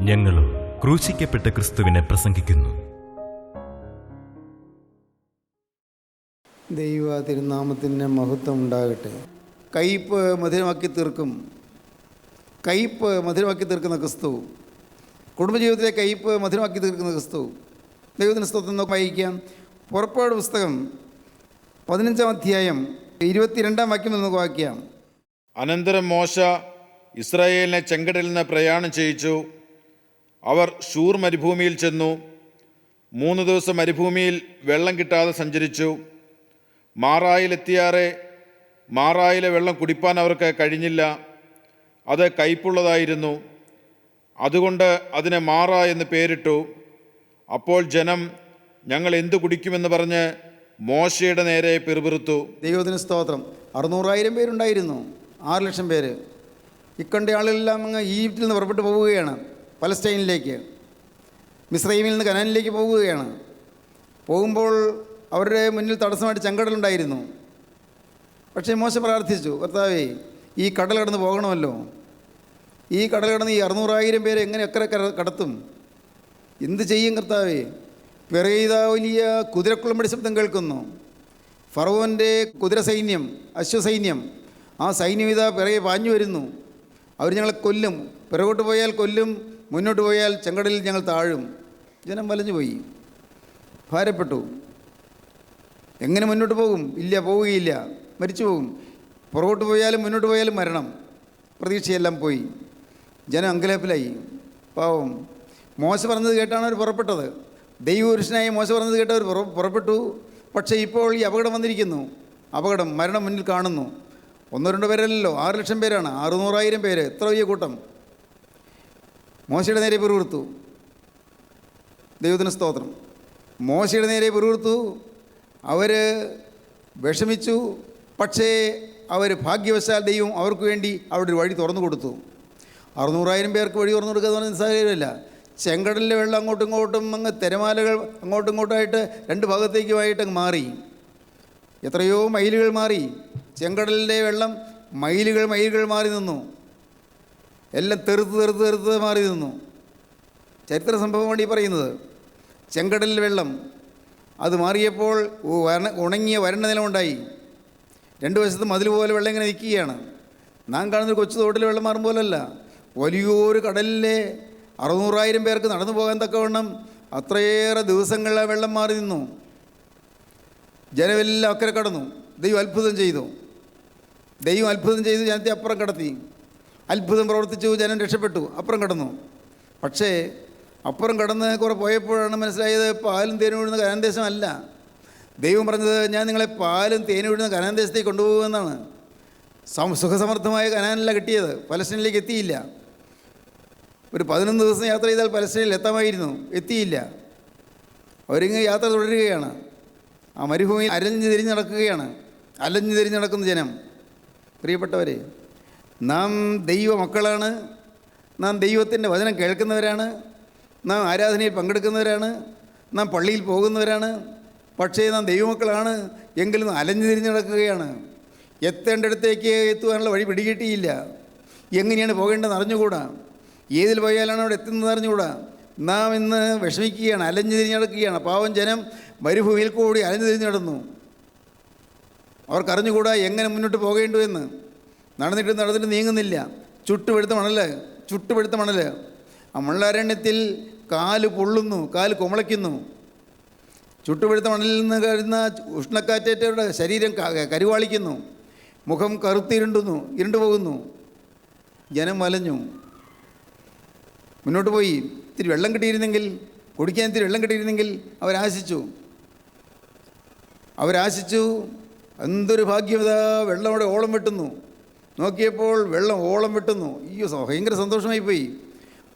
ഞങ്ങളും ക്രൂശിക്കപ്പെട്ട ക്രിസ്തുവിനെ പ്രസംഗിക്കുന്നു. ദൈവ തിരുനാമത്തിന് മഹത്വം ഉണ്ടാകട്ടെ. കയ്പ് മധുരമാക്കി തീർക്കും. കയ്പ് മധുരമാക്കി തീർക്കുന്ന ക്രിസ്തു, കുടുംബജീവിതത്തിലെ കയ്പ് മധുരമാക്കി തീർക്കുന്ന ക്രിസ്തു. ദൈവത്തിന് സ്തോത്രം. നമുക്ക് വായിക്കാം. പുറപ്പാട് പുസ്തകം 15-ാം അധ്യായം 22-ാം വാക്യം നമുക്ക് വായിക്കാം. അനന്തരം മോശ ഇസ്രായേലിനെ ചെങ്കടലിൽ നിന്ന് പ്രയാണം ചെയ്യിച്ചു. അവർ ഷൂർ മരുഭൂമിയിൽ ചെന്നു. 3 ദിവസം മരുഭൂമിയിൽ വെള്ളം കിട്ടാതെ സഞ്ചരിച്ചു. മാറായിലെത്തിയാറെ മാറായിലെ വെള്ളം കുടിപ്പാൻ അവർക്ക് കഴിഞ്ഞില്ല. അത് കയ്പുള്ളതായിരുന്നു. അതുകൊണ്ട് അതിനെ മാറ എന്ന് പേരിട്ടു. അപ്പോൾ ജനം, ഞങ്ങൾ എന്തു കുടിക്കുമെന്ന് പറഞ്ഞ് മോശയുടെ നേരെ പിറുപിറുത്തു. ദൈവത്തിന് സ്തോത്രം. 600,000 പേരുണ്ടായിരുന്നു. 6 ലക്ഷം പേര്. ഇക്കണ്ട ആളെല്ലാം അങ്ങ് ഈജിപ്തിൽ നിന്ന് പുറപ്പെട്ടു പോവുകയാണ്. പലസ്റ്റൈനിലേക്ക്, മിസ്രൈമിൽ നിന്ന് കനാനിലേക്ക് പോവുകയാണ്. പോകുമ്പോൾ അവരുടെ മുന്നിൽ തടസ്സമായിട്ട് ചെങ്കടലുണ്ടായിരുന്നു. പക്ഷേ മോശ പ്രാർത്ഥിച്ചു, കർത്താവേ, ഈ കടൽ കടന്ന് പോകണമല്ലോ. ഈ കടൽ കടന്ന് ഈ 600,000 പേരെ എങ്ങനെ അക്കരെ കടത്തും? എന്ത് ചെയ്യും കർത്താവേ? പിറകിതാ വലിയ കുതിരക്കുളമ്പടി ശബ്ദം കേൾക്കുന്നു. ഫറവോൻ്റെ കുതിര സൈന്യം, അശ്വസൈന്യം, ആ സൈന്യം ഇതാ പിറകെ പാഞ്ഞു വരുന്നു. അവർ ഞങ്ങളെ കൊല്ലും. പിറകോട്ട് പോയാൽ കൊല്ലും, മുന്നോട്ട് പോയാൽ ചെങ്കടലിൽ ഞങ്ങൾ താഴും. ജനം വലഞ്ഞുപോയി, ഭാരപ്പെട്ടു. എങ്ങനെ മുന്നോട്ട് പോകും? ഇല്ല, പോവുകയില്ല, മരിച്ചു പോകും. പുറകോട്ട് പോയാലും മുന്നോട്ട് പോയാലും മരണം. പ്രതീക്ഷയെല്ലാം പോയി. ജനം അങ്കലാപ്പിലായി. പാവം. മോശ പറഞ്ഞത് കേട്ടാണ് അവർ പുറപ്പെട്ടത്. ദൈവപുരുഷനായ മോശ പറഞ്ഞത് കേട്ട് അവർ പുറപ്പെട്ടു. പക്ഷേ ഇപ്പോൾ ഈ അപകടം വന്നിരിക്കുന്നു. അപകടം, മരണം മുന്നിൽ കാണുന്നു. 1-2 പേരല്ലല്ലോ, 6 ലക്ഷം പേരാണ്. 600,000 പേര്, എത്ര വലിയ കൂട്ടം. മോശയുടെ നേരെ പിറുപിറുത്തു. ദൈവത്തിന് സ്തോത്രം. മോശയുടെ നേരെ പിറുപിറുത്തു. അവർ വിഷമിച്ചു. പക്ഷേ അവർ ഭാഗ്യവശാൽ ദൈവം അവർക്ക് വേണ്ടി അവിടെ ഒരു വഴി തുറന്നു കൊടുത്തു. 600,000 പേർക്ക് വഴി തുറന്നു കൊടുക്കുക എന്ന് പറഞ്ഞാൽ സാഹചര്യമല്ല. ചെങ്കടലിലെ വെള്ളം അങ്ങോട്ടും ഇങ്ങോട്ടും അങ്ങ് തിരമാലകൾ അങ്ങോട്ടും ഇങ്ങോട്ടായിട്ട് 2 ഭാഗത്തേക്കുമായിട്ട് അങ്ങ് മാറി. എത്രയോ മൈലുകൾ മാറി. ചെങ്കടലിലെ വെള്ളം മൈലുകൾ മാറി നിന്നു. എല്ലാം തെറുത്ത് മാറി നിന്നു. ചരിത്ര സംഭവമാണ് ഈ പറയുന്നത്. ചെങ്കടലിലെ വെള്ളം അത് മാറിയപ്പോൾ ഉണങ്ങിയ വരണ്ട നിലമുണ്ടായി. 2 വശത്തും മതിൽ പോലെ വെള്ളം ഇങ്ങനെ നിൽക്കുകയാണ്. നാം കാണുന്നൊരു കൊച്ചു തോട്ടിൽ വെള്ളം മാറും പോലല്ല. വലിയൊരു കടലിലെ 600,000 പേർക്ക് നടന്നു പോകാൻ തക്കവണ്ണം അത്രയേറെ ദിവസങ്ങളിൽ ആ വെള്ളം മാറി നിന്നു. ജനമെല്ലാം അക്കരെ കടന്നു. ദൈവം അത്ഭുതം ചെയ്തു. ജനത്തെ അപ്പുറം കടത്തി. അത്ഭുതം പ്രവർത്തിച്ചു. ജനം രക്ഷപ്പെട്ടു, അപ്പുറം കടന്നു. പക്ഷേ അപ്പുറം കടന്ന് കുറെ പോയപ്പോഴാണ് മനസ്സിലായത് പാലും തേനും ഒഴുകുന്ന കനാൻ ദേശമല്ല. ദൈവം പറഞ്ഞത്, ഞാൻ നിങ്ങളെ പാലും തേനും ഒഴുകുന്ന കനാൻ ദേശത്തേക്ക് കൊണ്ടുപോകുമെന്നാണ്. സുഖസമർത്ഥമായ കനാനല്ല കിട്ടിയത്. പലസ്തീനിലേക്ക് എത്തിയില്ല. ഒരു 11 ദിവസം യാത്ര ചെയ്താൽ പലസ്തീനിൽ എത്താമായിരുന്നു. എത്തിയില്ല. അവരിങ്ങ് യാത്ര തുടരുകയാണ്. ആ മരുഭൂമിയിൽ അലഞ്ഞു തിരിഞ്ഞ് നടക്കുന്ന ജനം. പ്രിയപ്പെട്ടവരെ, നാം ദൈവ മക്കളാണ്. നാം ദൈവത്തിൻ്റെ വചനം കേൾക്കുന്നവരാണ്. നാം ആരാധനയിൽ പങ്കെടുക്കുന്നവരാണ്. നാം പള്ളിയിൽ പോകുന്നവരാണ്. പക്ഷേ നാം ദൈവമക്കളാണ്. എങ്കിലും അലഞ്ഞു തിരിഞ്ഞ് നടക്കുകയാണ്. എത്തേണ്ടിടത്തേക്ക് എത്തുവാനുള്ള വഴി പിടികിട്ടിയില്ല. എങ്ങനെയാണ് പോകേണ്ടതെന്ന് അറിഞ്ഞുകൂടാ. ഏതിൽ പോയാലാണ് അവിടെ എത്തുന്നത് അറിഞ്ഞുകൂടാ. നാം ഇന്ന് വിഷമിക്കുകയാണ്, അലഞ്ഞു തിരിഞ്ഞ് നടക്കുകയാണ്. പാവം ജനം മരുഭൂമിയിൽ കൂടി അലഞ്ഞു തിരിഞ്ഞ് നടന്നു. അവർക്കറിഞ്ഞുകൂടാ എങ്ങനെ മുന്നോട്ട് പോകേണ്ടു എന്ന്. നടന്നിട്ട് നീങ്ങുന്നില്ല. ചുട്ടുപഴുത്ത മണൽ. ആ മണലാരണ്യത്തിൽ കാല് പൊള്ളുന്നു, കാല് കുമളയ്ക്കുന്നു. ചുട്ടുപഴുത്ത മണലിൽ നിന്ന് വരുന്ന ഉഷ്ണക്കാറ്റേറ്റവരുടെ ശരീരം കരുവാളിക്കുന്നു. മുഖം ഇരുണ്ടു പോകുന്നു. ജനം വലഞ്ഞു. മുന്നോട്ട് പോയി. ഇത്തിരി വെള്ളം കിട്ടിയിരുന്നെങ്കിൽ, കുടിക്കാൻ ഇത്തിരി വെള്ളം കിട്ടിയിരുന്നെങ്കിൽ അവരാശിച്ചു. എന്തൊരു ഭാഗ്യത! വെള്ളം അവിടെ ഓളം വെട്ടുന്നു. നോക്കിയപ്പോൾ വെള്ളം ഓളം വെട്ടുന്നു. അയ്യോ, ഭയങ്കര സന്തോഷമായിപ്പോയി.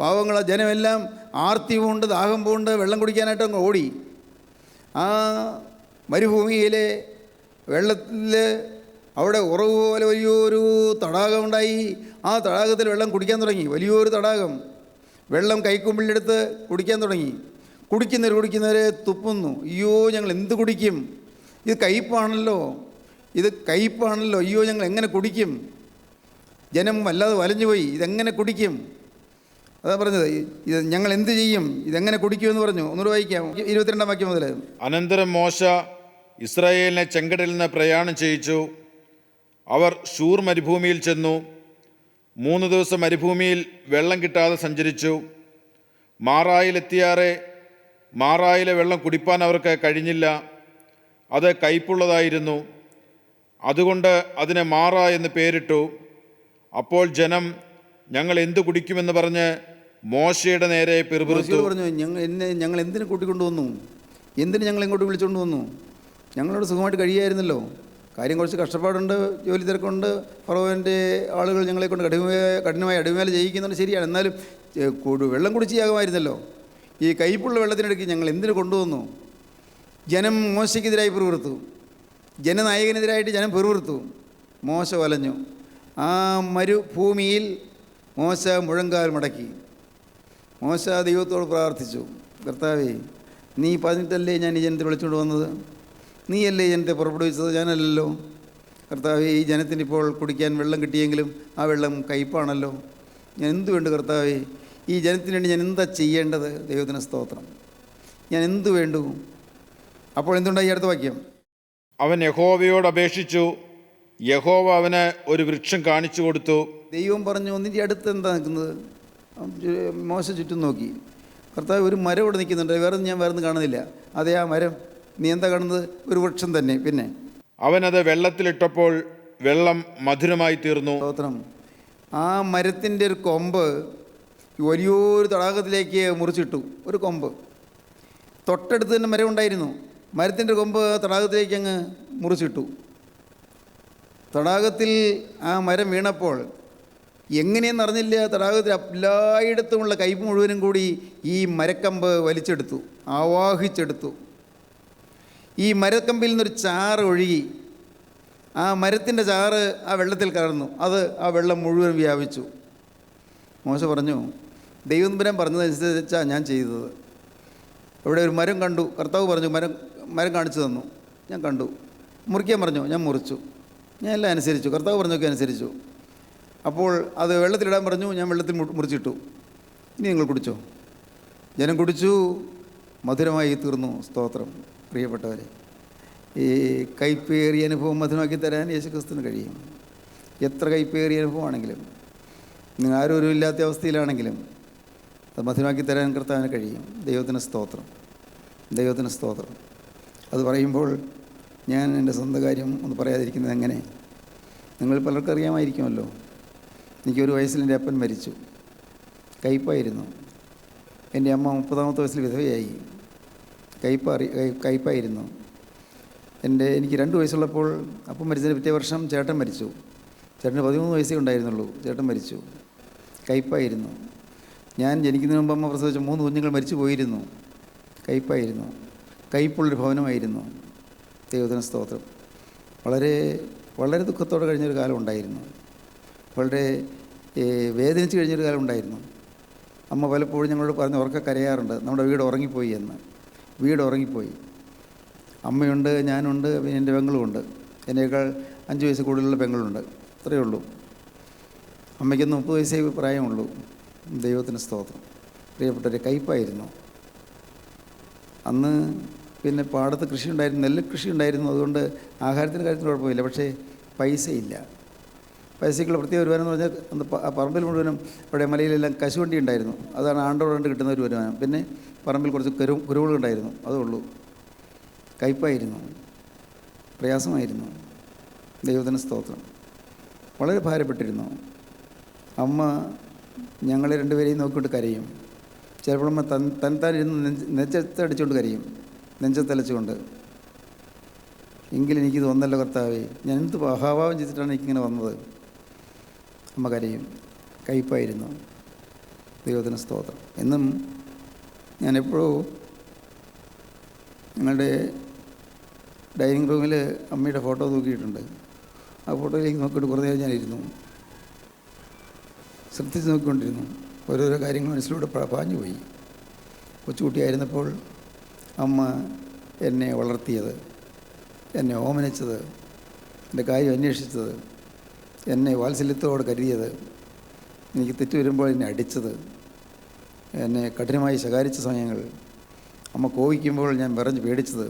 പാവങ്ങളെ ജനമെല്ലാം ആർത്തി പൂണ്ട്, ദാഹം പൂണ്ട് വെള്ളം കുടിക്കാനായിട്ട് അങ്ങ് ഓടി. ആ മരുഭൂമിയിലെ വെള്ളത്തിൽ അവിടെ ഉറവ് പോലെ വലിയൊരു തടാകമുണ്ടായി. ആ തടാകത്തിൽ വെള്ളം കുടിക്കാൻ തുടങ്ങി. വലിയൊരു തടാകം. വെള്ളം കൈക്കുമ്പിളിലെടുത്ത് കുടിക്കാൻ തുടങ്ങി. കുടിക്കുന്നവരെ തുപ്പുന്നു. അയ്യോ, ഞങ്ങൾ എന്ത് കുടിക്കും? ഇത് കയ്പ്പാണല്ലോ. അയ്യോ, ഞങ്ങൾ എങ്ങനെ കുടിക്കും? ജനം വല്ലാതെ വലഞ്ഞുപോയി. ഇതെങ്ങനെ കുടിക്കും? അതാ പറഞ്ഞത്, ഇത് ഞങ്ങൾ എന്ത് ചെയ്യും, ഇതെങ്ങനെ കുടിക്കുമെന്ന് പറഞ്ഞു. ഒന്നുകൂടെ വായിക്കാം, 22-ാം വാക്യം മുതൽ. അനന്തരം മോശ ഇസ്രായേലിനെ ചെങ്കടലിൽ നിന്ന് പ്രയാണം ചെയ്യിച്ചു. അവർ ഷൂർ മരുഭൂമിയിൽ ചെന്നു. 3 ദിവസം മരുഭൂമിയിൽ വെള്ളം കിട്ടാതെ സഞ്ചരിച്ചു. മാറായിലെത്തിയാറെ മാറായിലെ വെള്ളം കുടിപ്പാൻ അവർക്ക് കഴിഞ്ഞില്ല. അത് കയ്പുള്ളതായിരുന്നു. അതുകൊണ്ട് അതിനെ മാറ എന്ന് പേരിട്ടു. അപ്പോൾ ജനം ഞങ്ങൾ എന്തു കുടിക്കുമെന്ന് പറഞ്ഞ് മോശയുടെ നേരെ പിറുപിറുത്തു. പറഞ്ഞു, ഞങ്ങൾ എന്തിനു കൂട്ടിക്കൊണ്ടുവന്നു, എന്തിന് ഞങ്ങൾ ഇങ്ങോട്ട് വിളിച്ചുകൊണ്ട് വന്നു? ഞങ്ങളോട് സുഖമായിട്ട് കഴിയായിരുന്നല്ലോ. കാര്യം കുറച്ച് കഷ്ടപ്പാടുണ്ട്, ജോലി തിരക്കുണ്ട്, ഫറവോൻ്റെ ആളുകൾ ഞങ്ങളെ കൊണ്ട് കഠിനമായി അടിമേല ചെയ്യിക്കുന്നുണ്ട്, ശരിയാണ്. എന്നാലും വെള്ളം കുടിച്ചാകുമായിരുന്നല്ലോ. ഈ കയ്പുള്ള വെള്ളത്തിനിടയ്ക്ക് ഞങ്ങൾ എന്തിനു കൊണ്ടുവന്നു? ജനം മോശയ്ക്കെതിരായി പിറുപിറുത്തു. ജനനായകനെതിരായിട്ട് ജനം പിറുപിറുത്തു. മോശ വലഞ്ഞു. ആ മരുഭൂമിയിൽ മോശ മുഴങ്കാൽ മടക്കി. മോശ ദൈവത്തോട് പ്രാർത്ഥിച്ചു, കർത്താവേ, നീ പറഞ്ഞിട്ടല്ലേ ഞാൻ ഈ ജനത്തെ വിളിച്ചുകൊണ്ട് വന്നത്? നീയല്ലേ ഈ ജനത്തെ പുറപ്പെടുവിച്ചത്, ഞാനല്ലല്ലോ. കർത്താവേ, ഈ ജനത്തിന് ഇപ്പോൾ കുടിക്കാൻ വെള്ളം കിട്ടിയെങ്കിലും ആ വെള്ളം കയ്പാണല്ലോ. ഞാൻ എന്തു വേണ്ടു കർത്താവേ? ഈ ജനത്തിന് വേണ്ടി ഞാൻ എന്താ ചെയ്യേണ്ടത്? ദൈവത്തിന് സ്തോത്രം. ഞാൻ എന്തു വേണ്ടു? അപ്പോൾ എന്തുണ്ടായി? അടുത്ത വാക്യം. അവൻ യഹോവയോട് അപേക്ഷിച്ചു. യഹോവ അവന് ഒരു വൃക്ഷം കാണിച്ചു കൊടുത്തു. ദൈവം പറഞ്ഞു, നിൻ്റെ അടുത്ത് എന്താ നിൽക്കുന്നത്? മോശ ചുറ്റും നോക്കി. കർത്താവ്, ഒരു മരം ഇവിടെ നിൽക്കുന്നുണ്ട്, ഞാൻ വേറൊന്നും കാണുന്നില്ല. അതേ, ആ മരം. നീ എന്താ കാണുന്നത്? ഒരു വൃക്ഷം തന്നെ. പിന്നെ അവനത് വെള്ളത്തിലിട്ടപ്പോൾ വെള്ളം മധുരമായി തീർന്നു. സ്തോത്രം. ആ മരത്തിൻ്റെ ഒരു കൊമ്പ് വലിയൊരു തടാകത്തിലേക്ക് മുറിച്ചിട്ടു. ഒരു കൊമ്പ് തൊട്ടടുത്ത് തന്നെ മരം ഉണ്ടായിരുന്നു. മരത്തിൻ്റെ കൊമ്പ് തടാകത്തിലേക്ക് അങ്ങ് മുറിച്ചിട്ടു. തടാകത്തിൽ ആ മരം വീണപ്പോൾ എങ്ങനെയെന്ന് അറിഞ്ഞില്ല, തടാകത്തിൽ എല്ലായിടത്തുമുള്ള കയ്പ് മുഴുവനും കൂടി ഈ മരക്കമ്പ് വലിച്ചെടുത്തു, ആവാഹിച്ചെടുത്തു. ഈ മരക്കമ്പിൽ നിന്നൊരു ചാറ് ഒഴുകി. ആ മരത്തിൻ്റെ ചാറ് ആ വെള്ളത്തിൽ കലർന്നു. അത് ആ വെള്ളം മുഴുവൻ വ്യാപിച്ചു. മോശ പറഞ്ഞു, ദൈവം തമ്പുരാൻ പറഞ്ഞതനുസരിച്ചാണ് ഞാൻ ചെയ്തത്. ഇവിടെ ഒരു മരം കണ്ടു. കർത്താവ് പറഞ്ഞു, മരം കാണിച്ചു തന്നു. ഞാൻ കണ്ടു. മുറിക്കാൻ പറഞ്ഞു, ഞാൻ മുറിച്ചു. ഞാൻ എല്ലാം അനുസരിച്ചു. കർത്താവ് പറഞ്ഞൊക്കെ അനുസരിച്ചു. അപ്പോൾ അത് വെള്ളത്തിലിടാൻ പറഞ്ഞു, ഞാൻ വെള്ളത്തിൽ മുറിച്ചിട്ടു. ഇനി നിങ്ങൾ കുടിച്ചോ. ജനം കുടിച്ചു, മധുരമായി തീർന്നു. സ്തോത്രം. പ്രിയപ്പെട്ടവരെ, ഈ കയ്പേറിയ അനുഭവം മധുരമാക്കി തരാൻ യേശുക്രിസ്തുവിന് കഴിയും. എത്ര കയ്പേറിയ അനുഭവമാണെങ്കിലും, നിങ്ങൾ ആരും ഇല്ലാത്ത അവസ്ഥയിലാണെങ്കിലും അത് മധുരമാക്കി തരാൻ കർത്താവിന് കഴിയും. ദൈവത്തിന് സ്തോത്രം, ദൈവത്തിന് സ്തോത്രം. അത് പറയുമ്പോൾ ഞാൻ എൻ്റെ സ്വന്തം കാര്യം ഒന്ന് പറയാതിരിക്കുന്നത് എങ്ങനെ? നിങ്ങൾ പലർക്കും അറിയാമായിരിക്കുമല്ലോ. എനിക്കൊരു വയസ്സിൽ എൻ്റെ അപ്പൻ മരിച്ചു. കയ്പായിരുന്നു. എൻ്റെ അമ്മ 30-ാമത്തെ വയസ്സിൽ വിധവയായി. കയ്പായിരുന്നു. എനിക്ക് 2 വയസ്സുള്ളപ്പോൾ അപ്പം മരിച്ചതിന് പിറ്റേ വർഷം ചേട്ടൻ മരിച്ചു. ചേട്ടന് 13 വയസ്സേ ഉണ്ടായിരുന്നുള്ളൂ. ചേട്ടൻ മരിച്ചു. കയ്പായിരുന്നു. ഞാൻ ജനിക്കുന്നതിന് മുമ്പ് അമ്മ പ്രസവിച്ച 3 കുഞ്ഞുങ്ങൾ മരിച്ചു പോയിരുന്നു. കയ്പായിരുന്നു. കയ്പുള്ളൊരു ഭവനമായിരുന്നു. ദൈവത്തിന് സ്തോത്രം. വളരെ വളരെ ദുഃഖത്തോടെ കഴിഞ്ഞൊരു കാലം ഉണ്ടായിരുന്നു. വളരെ വേദനിച്ച് കഴിഞ്ഞൊരു കാലം ഉണ്ടായിരുന്നു. അമ്മ പലപ്പോഴും ഞങ്ങളോട് പറഞ്ഞ് ഉറക്കെ കരയാറുണ്ട്, നമ്മുടെ വീട് ഉറങ്ങിപ്പോയി എന്ന്. വീട് ഉറങ്ങിപ്പോയി. അമ്മയുണ്ട്, ഞാനുണ്ട്, പിന്നെ എൻ്റെ പെങ്ങളുമുണ്ട്. എന്നേക്കാൾ 5 വയസ്സ് കൂടുതലുള്ള പെങ്ങളുണ്ട്. അത്രയേ ഉള്ളൂ. അമ്മയ്ക്കൊന്ന് 30 വയസ്സേ പ്രായമുള്ളൂ. ദൈവത്തിന് സ്തോത്രം. പ്രിയപ്പെട്ടവരെ, കയ്പായിരുന്നു. അന്ന് പിന്നെ പാടത്ത് കൃഷി ഉണ്ടായിരുന്നു, നെല്ല് കൃഷി ഉണ്ടായിരുന്നു. അതുകൊണ്ട് ആഹാരത്തിൻ്റെ കാര്യത്തിൽ കുഴപ്പമില്ല. പക്ഷേ പൈസയില്ല. പൈസയ്ക്കുള്ള പ്രത്യേക വരുമാനം എന്ന് പറഞ്ഞാൽ അന്ന് പറമ്പിൽ മുഴുവനും ഇവിടെ മലയിലെല്ലാം കശുവണ്ടി ഉണ്ടായിരുന്നു. അതാണ് ആണ്ടോടാണ്ട് കിട്ടുന്ന ഒരു വരുമാനം. പിന്നെ പറമ്പിൽ കുറച്ച് കുരുവുകളുണ്ടായിരുന്നു. അതേ ഉള്ളൂ. കയ്പായിരുന്നു. പ്രയാസമായിരുന്നു. ദൈവത്തിന് സ്തോത്രം. വളരെ ഭാരപ്പെട്ടിരുന്നു. അമ്മ ഞങ്ങളെ 2 പേരെയും നോക്കിയിട്ട് കരയും. ചിലപ്പോൾ അമ്മ തന്നെത്താനിരുന്ന് നെഞ്ചത്തടിച്ചുകൊണ്ട് കരയും, നെഞ്ചത്തലച്ചുകൊണ്ട്. എങ്കിലും എനിക്കിത് വന്നല്ലോ കർത്താവേ, ഞാൻ എന്ത് മഹാഭാവം ചെയ്തിട്ടാണ് എനിക്കിങ്ങനെ വന്നത്. അമ്മ കരയും. കയ്പായിരുന്നു. ദൈവത്തിന് സ്തോത്രം. എന്നും ഞാനെപ്പോഴും ഞങ്ങളുടെ ഡൈനിങ് റൂമിൽ അമ്മയുടെ ഫോട്ടോ നോക്കിയിട്ടുണ്ട്. ആ ഫോട്ടോയിലേക്ക് നോക്കിയിട്ട് കുറേ നേരം ഞാനിരുന്നു, ശ്രദ്ധിച്ച് നോക്കിക്കൊണ്ടിരുന്നു. ഓരോരോ കാര്യങ്ങൾ മനസ്സിലൂടെ പാഞ്ഞുപോയി. കൊച്ചുകുട്ടിയായിരുന്നപ്പോൾ അമ്മ എന്നെ വളർത്തിയത്, എന്നെ ഓമനിച്ചത്, എൻ്റെ കാര്യം അന്വേഷിച്ചത്, എന്നെ വാത്സല്യത്തോടെ കരുതിയത്, എനിക്ക് തെറ്റ് വരുമ്പോൾ എന്നെ അടിച്ചത്, എന്നെ കഠിനമായി ശകാരിച്ച സമയങ്ങൾ, അമ്മ കോപിക്കുമ്പോൾ ഞാൻ വിറഞ്ഞ് പേടിച്ചത്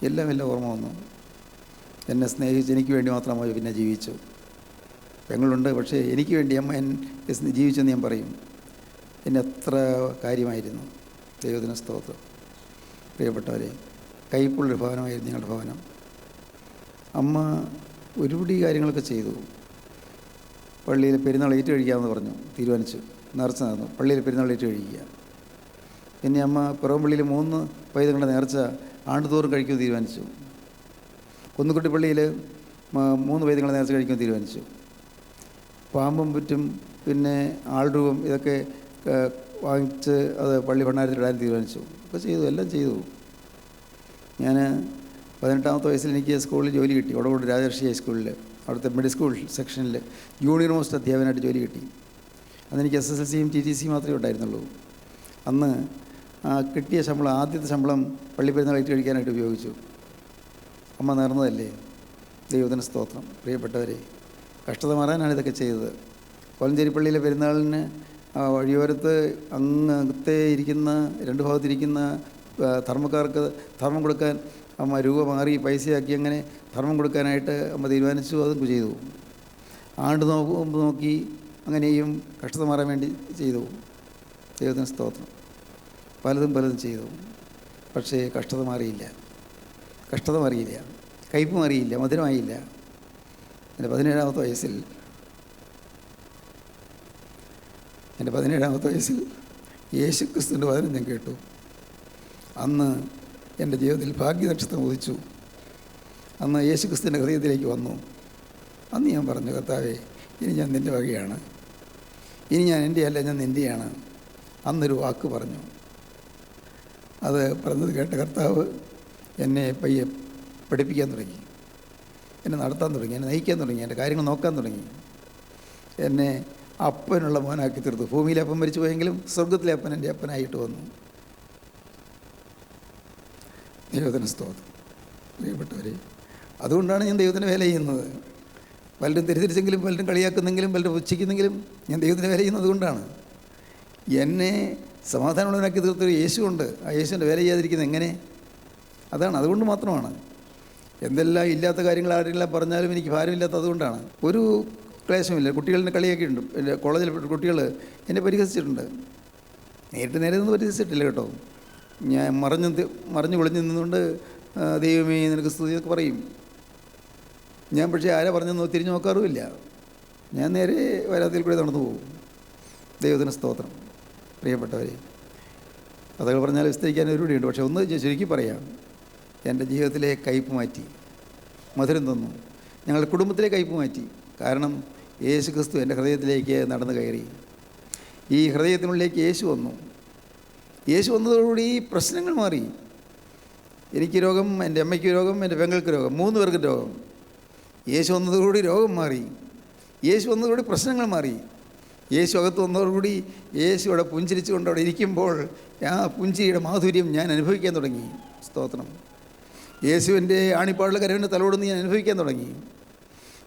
എല്ലാം ഓർമ്മ വന്നു. എന്നെ സ്നേഹിച്ച് എനിക്ക് വേണ്ടി മാത്രം അമ്മ പിന്നെ ജീവിച്ചു. പെങ്ങളുണ്ട്, പക്ഷേ എനിക്ക് വേണ്ടി അമ്മ എന്നെ ജീവിച്ചെന്ന് ഞാൻ പറയും. എന്നെ എത്ര കാര്യമായിരുന്നു. ദൈവത്തിന് സ്തോത്രം. പ്രിയപ്പെട്ടവരെ, കയ്പുള്ളൊരു ഭവനമായിരുന്നു ഞങ്ങളുടെ ഭവനം. അമ്മ ഒരുപിടി കാര്യങ്ങളൊക്കെ ചെയ്തു. പള്ളിയിൽ പെരുന്നാൾ ഏറ്റു കഴിക്കാമെന്ന് പറഞ്ഞു, തീരുമാനിച്ചു. നേർച്ച നടന്നു, പള്ളിയിൽ പെരുന്നാൾ ഏറ്റു കഴിക്കുക. പിന്നെ അമ്മ പിറവമ്പള്ളിയിൽ 3 പൈതങ്ങളുടെ നേർച്ച ആണ്ടുതോറും കഴിക്കുമെന്ന് തീരുമാനിച്ചു. കുന്നുകുട്ടി പള്ളിയിൽ 3 പൈതങ്ങളുടെ നേർച്ച കഴിക്കുമെന്ന് തീരുമാനിച്ചു. പാമ്പും പുറ്റും പിന്നെ ആൾരൂപം ഇതൊക്കെ വാങ്ങിച്ച് അത് പള്ളി ഭണ്ഡാരത്തിലിടാൻ തീരുമാനിച്ചു. ഒക്കെ ചെയ്തു, എല്ലാം ചെയ്തു. ഞാൻ 18-ാമത്തെ വയസ്സിൽ എനിക്ക് സ്കൂളിൽ ജോലി കിട്ടി. വടവൂർ രാജർഷി ഹൈസ്കൂളിൽ, അവിടുത്തെ മിഡിൽ സ്കൂൾ സെക്ഷനിൽ ജൂനിയർ മോസ്റ്റ് അധ്യാപകനായിട്ട് ജോലി കിട്ടി. അന്നെനിക്ക് SSLCയും TTC മാത്രമേ ഉണ്ടായിരുന്നുള്ളൂ. അന്ന് കിട്ടിയ ശമ്പളം, ആദ്യത്തെ ശമ്പളം പള്ളിപ്പെരുന്നാൾ ഏറ്റു കഴിക്കാനായിട്ട് ഉപയോഗിച്ചു. അമ്മ നേർന്നതല്ലേ. ദൈവത്തിന് സ്തോത്രം. പ്രിയപ്പെട്ടവരെ, കഷ്ടത മാറാനാണ് ഇതൊക്കെ ചെയ്തത്. കോലഞ്ചേരി പള്ളിയിലെ പെരുന്നാളിന് വഴിയോരത്ത് അങ്ങത്തെ ഇരിക്കുന്ന 2 ഭാഗത്തിരിക്കുന്ന ധർമ്മക്കാർക്ക് ധർമ്മം കൊടുക്കാൻ അമ്മ രൂപ മാറി പൈസയാക്കി അങ്ങനെ ധർമ്മം കൊടുക്കാനായിട്ട് അമ്മ തീരുമാനിച്ചു. അതും ചെയ്തു. ആണ്ട് നോക്കി അങ്ങനെയും കഷ്ടത മാറാൻ വേണ്ടി ചെയ്തു. ദൈവത്തിന് സ്തോത്രം. പലതും ചെയ്തു. പക്ഷേ കഷ്ടത മാറിയില്ല, കയ്പ് മാറിയില്ല, മധുരമായില്ല. എൻ്റെ 17-ാമത്തെ വയസ്സിൽ യേശു ക്രിസ്തുവിൻ്റെ വചനം ഞാൻ കേട്ടു. അന്ന് എൻ്റെ ജീവിതത്തിൽ ഭാഗ്യനക്ഷത്രം ഉദിച്ചു. അന്ന് യേശു ക്രിസ്തുവിൻ്റെ ഹൃദയത്തിലേക്ക് വന്നു. അന്ന് ഞാൻ പറഞ്ഞു, കർത്താവേ, ഇനി ഞാൻ നിൻ്റെ വകയാണ്, ഇനി ഞാൻ എൻ്റെ അല്ല, ഞാൻ നിൻ്റെയാണ്. അന്നൊരു വാക്ക് പറഞ്ഞു. അത് പറഞ്ഞത് കേട്ട കർത്താവ് എന്നെ പയ്യെ പഠിപ്പിക്കാൻ തുടങ്ങി, എന്നെ നടത്താൻ തുടങ്ങി, എന്നെ നയിക്കാൻ തുടങ്ങി, എൻ്റെ കാര്യങ്ങൾ നോക്കാൻ തുടങ്ങി. എന്നെ അപ്പനുള്ള മോനാക്കി തീർത്തു. ഭൂമിയിലെ അപ്പൻ മരിച്ചു പോയെങ്കിലും സ്വർഗത്തിലെ അപ്പൻ എൻ്റെ അപ്പനായിട്ട് വന്നു. ദൈവത്തിന് സ്തോത്രം. പ്രിയപ്പെട്ടവരെ, അതുകൊണ്ടാണ് ഞാൻ ദൈവത്തിന് വേല ചെയ്യുന്നത്. പലരും തെറ്റിദ്ധരിച്ചെങ്കിലും, പലരും കളിയാക്കുന്നെങ്കിലും, പലരും പുച്ഛിക്കുന്നെങ്കിലും ഞാൻ ദൈവത്തിന് വേല ചെയ്യുന്നത് കൊണ്ടാണ്. എന്നെ സമാധാനമുള്ളവനാക്കി തീർത്തൊരു യേശുവുണ്ട്. ആ യേശുവിൻ്റെ വേല ചെയ്യാതിരിക്കുന്നത് എങ്ങനെ? അതാണ്, അതുകൊണ്ട് മാത്രമാണ്. എന്തെല്ലാം ഇല്ലാത്ത കാര്യങ്ങൾ ആരെല്ലാം പറഞ്ഞാലും എനിക്ക് ഭാരമില്ലാത്ത അതുകൊണ്ടാണ്. ഒരു ക്ലേശമില്ല. കുട്ടികളെന്നെ കളിയാക്കിയിട്ടുണ്ട്. എൻ്റെ കോളേജിൽ കുട്ടികൾ എന്നെ പരിഹസിച്ചിട്ടുണ്ട്. നേരിട്ട് നേരെ ഒന്നും പരിഹസിച്ചിട്ടില്ല കേട്ടോ. ഞാൻ മറിഞ്ഞു കുളിഞ്ഞ് നിന്നുകൊണ്ട് ദൈവമേ നിനക്ക് സ്തുതി എന്നൊക്കെ പറയും. ഞാൻ പക്ഷേ ആരാ പറഞ്ഞെന്നോ തിരിഞ്ഞു നോക്കാറുമില്ല. ഞാൻ നേരെ വരാതിൽ കൂടെ നടന്നു പോകും. ദൈവത്തിന് സ്തോത്രം. പ്രിയപ്പെട്ടവരെ, കഥകൾ പറഞ്ഞാൽ വിസ്തരിക്കാൻ ഒരുപടിയുണ്ട്. പക്ഷേ ഒന്ന് ചുരുക്കി പറയാം. എൻ്റെ ജീവിതത്തിലെ കയ്പ് മാറ്റി, മധുരം തന്നു. ഞങ്ങളുടെ കുടുംബത്തിലെ കയ്പ് മാറ്റി. കാരണം യേശു ക്രിസ്തു എൻ്റെ ഹൃദയത്തിലേക്ക് നടന്നു കയറി. ഈ ഹൃദയത്തിനുള്ളിലേക്ക് യേശു വന്നു. യേശു വന്നതോടുകൂടി ഈ പ്രശ്നങ്ങൾ മാറി. എനിക്ക് രോഗം, എൻ്റെ അമ്മയ്ക്ക് രോഗം, എൻ്റെ പെങ്ങൾക്ക് രോഗം, 3 പേർക്കും രോഗം. യേശു വന്നതോടുകൂടി രോഗം മാറി. യേശു വന്നതോടുകൂടി പ്രശ്നങ്ങൾ മാറി. യേശു അകത്ത് വന്നതോടുകൂടി യേശുവിടെ പുഞ്ചിരിച്ചുകൊണ്ട് അവിടെ ഇരിക്കുമ്പോൾ ആ പുഞ്ചിരിയുടെ മാധുര്യം ഞാൻ അനുഭവിക്കാൻ തുടങ്ങി. സ്തോത്രം. യേശുവിൻ്റെ ആണിപ്പാടുള്ള കരവിൻ്റെ തലോടുന്ന് ഞാൻ അനുഭവിക്കാൻ തുടങ്ങി.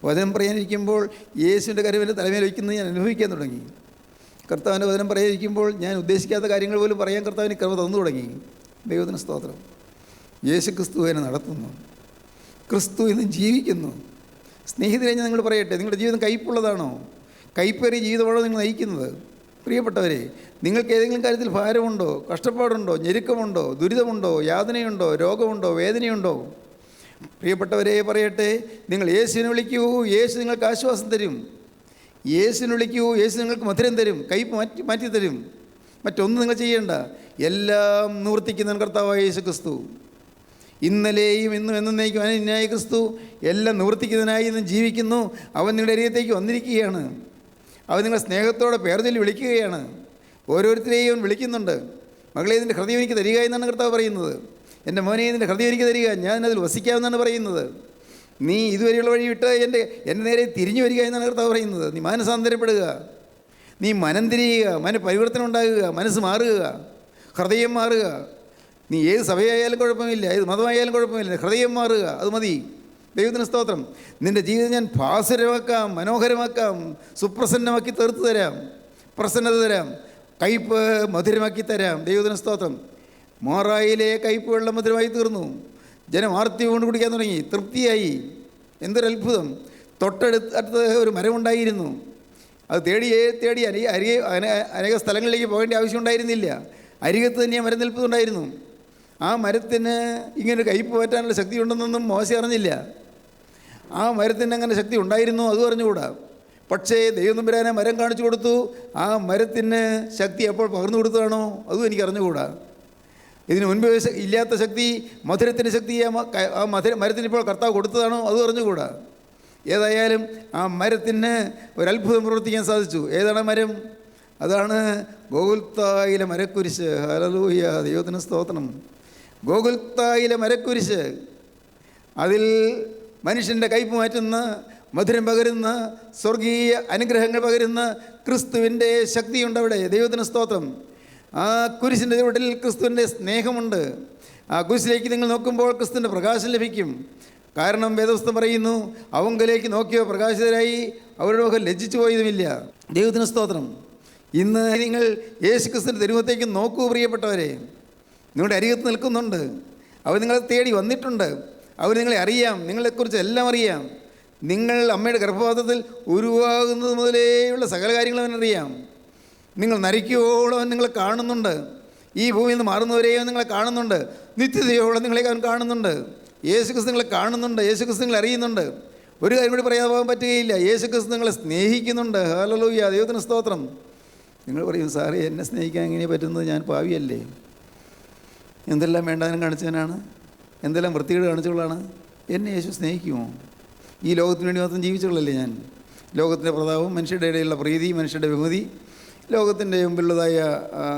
വചനം പറയാനിരിക്കുമ്പോൾ യേശുവിൻ്റെ കരവിൻ്റെ തലമേൽ വയ്ക്കുന്നത് ഞാൻ അനുഭവിക്കാൻ തുടങ്ങി. കർത്താവിൻ്റെ വചനം പറയാനിരിക്കുമ്പോൾ ഞാൻ ഉദ്ദേശിക്കാത്ത കാര്യങ്ങൾ പോലും പറയാൻ കർത്താവിന് കൃപ തന്നു തുടങ്ങി. ദൈവത്തിന് സ്തോത്രം. യേശു ക്രിസ്തു എന്നെ നടത്തുന്നു. ക്രിസ്തു ഇന്ന് ജീവിക്കുന്നു. സ്നേഹിതരെ, ഞാൻ നിങ്ങൾ പറയട്ടെ, നിങ്ങളുടെ ജീവിതം കയ്പുള്ളതാണോ? കയ്പേറിയ ജീവിതമാണോ നിങ്ങൾ നയിക്കുന്നത്? പ്രിയപ്പെട്ടവരെ, നിങ്ങൾക്ക് ഏതെങ്കിലും കാര്യത്തിൽ ഭാരമുണ്ടോ, കഷ്ടപ്പാടുണ്ടോ, ഞെരുക്കമുണ്ടോ, ദുരിതമുണ്ടോ, യാതനയുണ്ടോ, രോഗമുണ്ടോ, വേദനയുണ്ടോ? പ്രിയപ്പെട്ടവരെ പറയട്ടെ, നിങ്ങൾ യേശുവിനെ വിളിക്കൂ, യേശു നിങ്ങൾക്ക് ആശ്വാസം തരും. യേശുവിനെ വിളിക്കൂ, യേശു നിങ്ങൾക്ക് മധുരം തരും, കയ്പ് മാറ്റി തരും. മറ്റൊന്നും നിങ്ങൾ ചെയ്യേണ്ട. എല്ലാം നിവർത്തിക്കുന്ന കർത്താവായ യേശു ക്രിസ്തു, ഇന്നലെയും ഇന്നും എന്നേക്കും അനന്യായ ക്രിസ്തു എല്ലാം നിവർത്തിക്കുന്നതിനായി ഇന്നും ജീവിക്കുന്നു. അവൻ നിങ്ങളുടെ അരികത്തേക്ക് വന്നിരിക്കുകയാണ്. അവൻ നിങ്ങളെ സ്നേഹത്തോടെ പേർ ചൊല്ലി വിളിക്കുകയാണ്. ഓരോരുത്തരെയും വിളിക്കുന്നുണ്ട്. മകളെ, ഇതിൻ്റെ ഹൃദയം എനിക്ക് തരിക എന്നാണ് കർത്താവ് പറയുന്നത്. എൻ്റെ മോനെ, ഇതിൻ്റെ ഹൃദയം എനിക്ക് തരിക, ഞാൻ അതിൽ വസിക്കാമെന്നാണ് പറയുന്നത്. നീ ഇതുവരെയുള്ള വഴി വിട്ട് എൻ്റെ നേരെ തിരിഞ്ഞു വരിക എന്നാണ് കർത്താവ് പറയുന്നത്. നീ മാനസാന്തരപ്പെടുക, നീ മനം തിരിയുക, പരിവർത്തനം ഉണ്ടാകുക, മനസ്സ് മാറുക, ഹൃദയം മാറുക. നീ ഏത് സഭയായാലും കുഴപ്പമില്ല, ഏത് മതമായാലും കുഴപ്പമില്ല, ഹൃദയം മാറുക, അത് മതി. ദൈവത്തിന് സ്തോത്രം. നിൻ്റെ ജീവിതം ഞാൻ ഭാസുരമാക്കാം, മനോഹരമാക്കാം, സുപ്രസന്നമാക്കി തീർത്തു തരാം, പ്രസന്നത തരാം. കയ്പ് മധുരമാക്കി തരാം. ദൈവത്തിന് സ്തോത്രം. മാറായിലെ കയ്പ് വെള്ളം മധുരമായി തീർന്നു. ജനം ആർത്തി കൊണ്ട് കുടിക്കാൻ തുടങ്ങി, തൃപ്തിയായി. എന്തൊരത്ഭുതം! തൊട്ടടുത്ത് ഒരു മരമുണ്ടായിരുന്നു. അത് തേടി അനേക സ്ഥലങ്ങളിലേക്ക് പോകേണ്ട ആവശ്യമുണ്ടായിരുന്നില്ല. അരികത്ത് തന്നെ മരം നിൽപ്പുണ്ടായിരുന്നു. ആ മരത്തിന് ഇങ്ങനെ കയ്പ് പറ്റാനുള്ള ശക്തി ഉണ്ടെന്നൊന്നും മോശ അറിഞ്ഞില്ല. ആ മരത്തിന് അങ്ങനെ ശക്തി ഉണ്ടായിരുന്നു അതും അറിഞ്ഞുകൂടാ. പക്ഷേ ദൈവം തമ്പുരാനെ മരം കാണിച്ചു കൊടുത്തു. ആ മരത്തിന് ശക്തി എപ്പോൾ പകർന്നു കൊടുത്തതാണോ അതും എനിക്ക് അറിഞ്ഞുകൂടാ. ഇതിന് മുൻപ് ഇല്ലാത്ത ശക്തി, മധുരത്തിൻ്റെ ശക്തി ആ മരത്തിന് ഇപ്പോൾ കർത്താവ് കൊടുത്തതാണോ അതും അറിഞ്ഞുകൂടാ. ഏതായാലും ആ മരത്തിന് ഒരത്ഭുതം പ്രവർത്തിക്കാൻ സാധിച്ചു. ഏതാണ് മരം? അതാണ് ഗോകുൽത്തായിലെ മരക്കുരിശ്. ഹല്ലേലൂയ, ദൈവത്തിന് സ്തോത്രം. ഗോകുൽത്തായിലെ മരക്കുരിശ്, അതിൽ മനുഷ്യൻ്റെ കയ്പ് മാറ്റുന്ന, മധുരം പകരുന്ന, സ്വർഗീയ അനുഗ്രഹങ്ങൾ പകരുന്ന ക്രിസ്തുവിൻ്റെ ശക്തിയുണ്ട് അവിടെ. ദൈവത്തിന് സ്തോത്രം. ആ കുരിശിൻ്റെ ചുവട്ടിൽ ക്രിസ്തുവിൻ്റെ സ്നേഹമുണ്ട്. ആ കുരിശിലേക്ക് നിങ്ങൾ നോക്കുമ്പോൾ ക്രിസ്തുവിൻ്റെ പ്രകാശം ലഭിക്കും. കാരണം വേദപുസ്തകം പറയുന്നു, അവങ്കലേക്ക് നോക്കിയോ പ്രകാശിതരായി, അവരുടെ മുഖം ലജ്ജിച്ചു പോയതുമില്ല. ദൈവത്തിന് സ്തോത്രം. ഇന്ന് നിങ്ങൾ യേശു ക്രിസ്തുവിൻ്റെ തിരുമുഖത്തേക്ക് നോക്കൂ പ്രിയപ്പെട്ടവരെ. നിങ്ങളുടെ അരികത്ത് നിൽക്കുന്നുണ്ട്. അവർ നിങ്ങളെ തേടി വന്നിട്ടുണ്ട്. അവർ നിങ്ങളെ അറിയാം, നിങ്ങളെക്കുറിച്ച് എല്ലാം അറിയാം. നിങ്ങൾ അമ്മയുടെ ഗർഭപാത്രത്തിൽ ഉരുവാകുന്നത് മുതലേയുള്ള സകല കാര്യങ്ങളും അവനറിയാം. നിങ്ങൾ നരയ്ക്കോളം അവൻ നിങ്ങളെ കാണുന്നുണ്ട്. ഈ ഭൂമിയിൽ നിന്ന് മാറുന്നവരെയും നിങ്ങളെ കാണുന്നുണ്ട്. നിത്യതയോളം നിങ്ങളെ അവൻ കാണുന്നുണ്ട്. യേശു ക്രിസ്തു നിങ്ങളെ കാണുന്നുണ്ട്. യേശു ക്രിസ്തു നിങ്ങളെ അറിയുന്നുണ്ട്. ഒരു കാര്യം കൂടി പറയാതെ പോകാൻ പറ്റുകയില്ല, യേശു ക്രിസ്തു നിങ്ങളെ സ്നേഹിക്കുന്നുണ്ട്. ഹല്ലേലൂയ, ദൈവത്തിന് സ്തോത്രം. നിങ്ങൾ പറയും, സാറേ എന്നെ സ്നേഹിക്കാൻ എങ്ങനെ പറ്റുന്നത്? ഞാൻ പാവിയല്ലേ? എന്തെല്ലാം വേണ്ടാനും കാണിച്ചവനാണ്, എന്തെല്ലാം വൃത്തികേട് കാണിച്ചവളാണ്. എന്നെ യേശു സ്നേഹിക്കുമോ? ഈ ലോകത്തിന് വേണ്ടി മാത്രം ജീവിച്ചവളല്ലേ ഞാൻ? ലോകത്തിൻ്റെ പ്രതാപം, മനുഷ്യരുടെ ഇടയിലുള്ള പ്രീതി, മനുഷ്യരുടെ വിമതി, ലോകത്തിൻ്റെ മുമ്പിലുള്ളതായ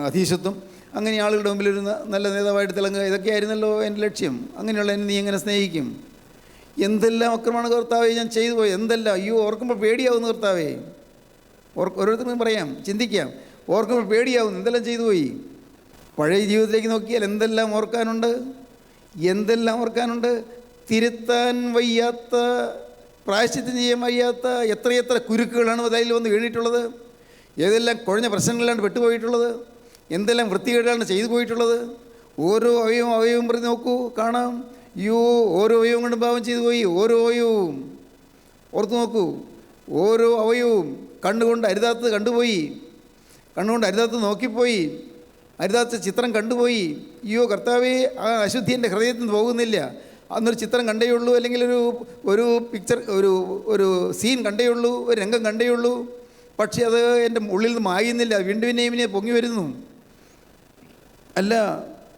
അധീശത്വം, അങ്ങനെ ആളുകളുടെ മുമ്പിലൊരു നല്ല നേതാവായിട്ട് തിളങ്ങുക, ഇതൊക്കെയായിരുന്നല്ലോ എൻ്റെ ലക്ഷ്യം. അങ്ങനെയുള്ള എന്നെ നീ എങ്ങനെ സ്നേഹിക്കും? എന്തെല്ലാം അക്രമമാണ് കർത്താവേ ഞാൻ ചെയ്തു പോയി, എന്തെല്ലാം! അയ്യോ, ഓർക്കുമ്പോൾ പേടിയാവുന്ന കർത്താവേ. ഓരോരുത്തർക്കും പറയാം, ചിന്തിക്കാം, ഓർക്കുമ്പോൾ പേടിയാവുന്നു, എന്തെല്ലാം ചെയ്തു പോയി. പഴയ ജീവിതത്തിലേക്ക് നോക്കിയാൽ എന്തെല്ലാം ഓർക്കാനുണ്ട്, എന്തെല്ലാം ഓർക്കാനുണ്ട്. തിരുത്താൻ വയ്യാത്ത, പ്രായശ്ചിത്തം ചെയ്യാൻ വയ്യാത്ത എത്രയെത്ര കുരുക്കുകളാണ് അതിൽ വന്ന് വീണിട്ടുള്ളത്. ഏതെല്ലാം കുഴഞ്ഞ പ്രശ്നങ്ങളിലാണ് പെട്ടുപോയിട്ടുള്ളത്. എന്തെല്ലാം വൃത്തികേടാണ് ചെയ്തു പോയിട്ടുള്ളത്. ഓരോ അവയവവും പ്രതി നോക്കൂ, കാണാം. അയ്യോ, ഓരോ അവയവം കൊണ്ട് പാപം ചെയ്തു പോയി. ഓരോ അവയവവും ഓർത്ത് നോക്കൂ. ഓരോ അവയവവും കണ്ണുകൊണ്ട് അരുതാത്തത് കണ്ടുപോയി, കണ്ണുകൊണ്ട് അരുതാത്തത് നോക്കിപ്പോയി, അരുതാത്ത ചിത്രം കണ്ടുപോയി. അയ്യോ കർത്താവേ, ആ അശുദ്ധി എൻ്റെ ഹൃദയത്തിൽ നിന്ന് പോകുന്നില്ല. അന്നൊരു ചിത്രം കണ്ടേ ഉള്ളൂ, അല്ലെങ്കിൽ ഒരു പിക്ചർ, ഒരു സീൻ കണ്ടേ ഉള്ളൂ, ഒരു രംഗം കണ്ടേ ഉള്ളൂ. പക്ഷേ അത് എൻ്റെ ഉള്ളിൽ നിന്ന് മായുന്നില്ല, വീണ്ടും പിന്നെയും പൊങ്ങി വരുന്നു. അല്ല,